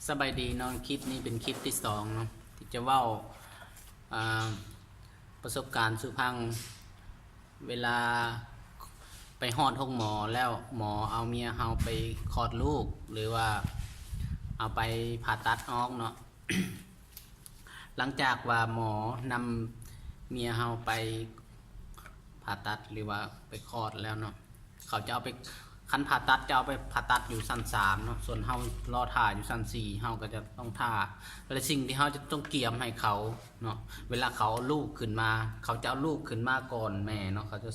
สบายดีเนาะคลิปนี้เป็นคลิปที่สองเนาะที่จะเว้าประสบการณ์สุพังเวลาไปฮอดห้องหมอแล้วหมอเอาเมียเฮาไปคลอดลูกหรือว่าเอาไปผ่าตัดออกเนาะ หลังจากว่าหมอนำเมียเฮาไปผ่าตัดหรือว่าไปคลอดแล้วเนาะเขาจะเอาไปคันผ่าตัดจะเอาไปผ่าตัดอยู่ชั้น3เนาะส่วนเฮารอท่าอยู่ชั้น4เฮาก็จะต้องท่าและสิ่งที่เฮาจะต้องเกียมให้เขาเนาะเวลาเขาเอาลูกขึ้นมาเขาจะเอาลูกขึ้นมาก่อนแม่เนาะเขาจะ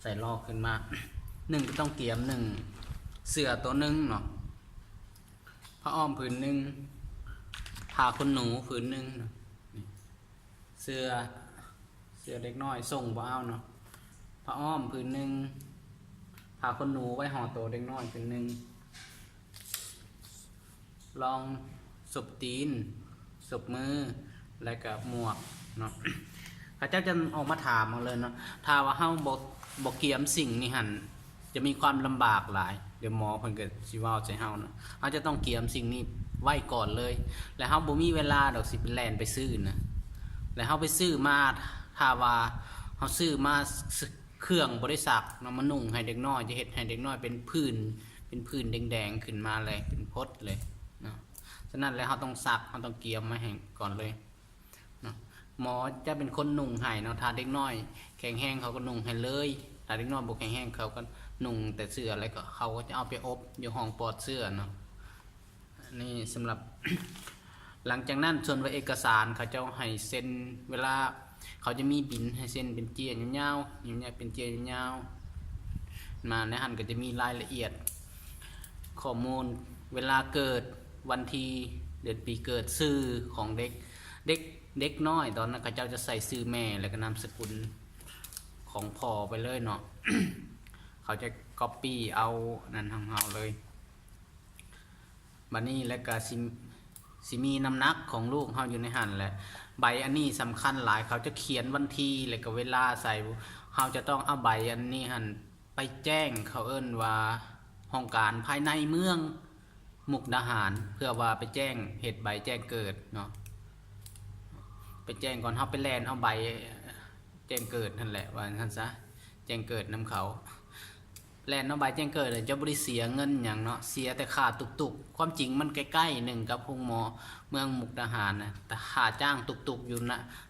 ใส่ลอกขึ้นมา1ก็ต้องเกียม1เสื้อตัวนึงเนาะผ้าอ้อมผืนนึงผ้าขนหนูผืนนึงเสื้อเล็กน้อยส่งบ่เอาเนาะผ้าอ้อมผืนนึงผ้าขนหนูไว้ห่อตัวเล็กน้อยผืนนึงลองศพตีนศพมือและกับหมวกเนาะข้าเจ้าจะออกมาถามมาเลยเนาะถ้าว่าเฮาบ่เกียมสิ่งนี้หั่นจะมีความลำบากหลายเดี๋ยวหมอเพิ่นก็สิเว้าใส่เฮาเนาะเฮาจะต้องเกียมสิ่งนี้ไว้ก่อนเลยแล้วเฮาบ่มีเวลาดอกสิไปแล่นไปซื้อนะแล้วเฮาไปซื้อมาถ้าว่าเฮาซื้อมาเครื่องบริษัทนำมานุ่งให้เด็กน้อยจะเฮ็ดให้เด็กน้อยเป็นผื่นแดงๆขึ้นมาเลยเป็นพดเลยเนาะฉะนั้นแล้วเฮาต้องซักเฮาต้องเกียมมาให้ก่อนเลยเนาะหมอจะเป็นคนนุ่งให้เนาะถ้าเด็กน้อยแข็งแรงเขาก็นุ่งให้เลยถ้าเด็กน้อยบ่แข็งแรงเขาก็นุ่งแต่เสื้ออะไรก็เขาก็จะเอาไปอบอยู่ห้องปลอดเสื้อเนาะนี่สำหรับ หลังจากนั้นส่วนว่าเอกสารเขาจะให้เซ็นเวลาเขาจะมีบินให้เซ็นเป็นเจียยาวๆเป็นเจียยาวมาในหันก็จะมีรายละเอียดข้อมูลเวลาเกิดวันที่เดือนปีเกิดชื่อของเด็กน้อยตอนนั้นเขาเจ้าจะใส่ชื่อแม่แล้วก็นามสกุลของพ่อไปเลยเนาะ เขาจะก๊อปปี้เอานั่นของเราเลยบัดนี้แล้วก็สิมีน้ำหนักของลูกเขาอยู่ในหันแหละใบอันนี้สำคัญหลายเขาจะเขียนวันที่แล้วก็เวลาใส่เขาจะต้องเอาใบอันนี้หันไปแจ้งเขาเอิ้นว่าห้องการภายในเมืองมุกดาหารเพื่อว่าไปแจ้งเหตุใบแจ้งเกิดเนาะไปแจ้งก่อนเขาไปแลนเอาใบแจ้งเกิดนั่นแหละว่าท่านซะแจ้งเกิดนำเขาแลนเอาใบแจ้งเกิดเลยจะบริเสียเงินอย่างเนาะเสียแต่ค่าตุกความจริงมันใกล้ๆหนึ่งกับโรงหมอเมืองมุกดาหารนะแต่ค่าจ้างตุกอยู่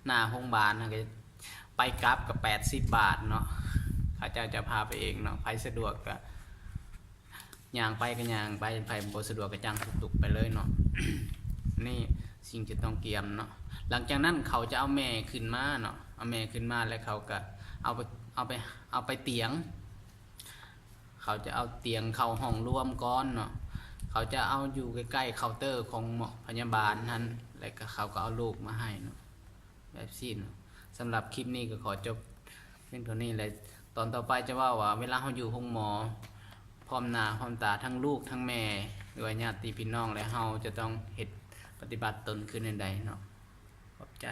หน้าโรงพยาบาลนะก็ไปกลับกับ80 บาทเนาะข้าเจ้าจะพาไปเองเนาะไปสะดวกก็ย่างไปก็ย่างไปบ่สะดวกก็จ้างตุกไปเลยเนาะ นี่สิ่งจะต้องเกียมเนาะหลังจากนั้นเขาจะเอาแม่ขึ้นมาเนาะเอาแม่ขึ้นมาแล้วเขาก็เอาไปเตียงเขาจะเอาเตียงเข้าห้องร่วมก้อนเนาะเขาจะเอาอยู่ใกล้ๆเคาน์เตอร์ของหมอพยาบาลนั้นแล้วก็เขาก็เอาลูกมาให้เนาะแบบสิ้นสำหรับคลิปนี้ก็ขอจบเพียงเท่านี้เลยตอนต่อไปจะว่าเวลาเขาอยู่ห้องหมอพร้อมหน้าพร้อมตาทั้งลูกทั้งแม่หรือญาติพี่น้องและเฮาจะต้องเฮ็ดปฏิบัติตนขึ้นในใดเนาะขอบใจ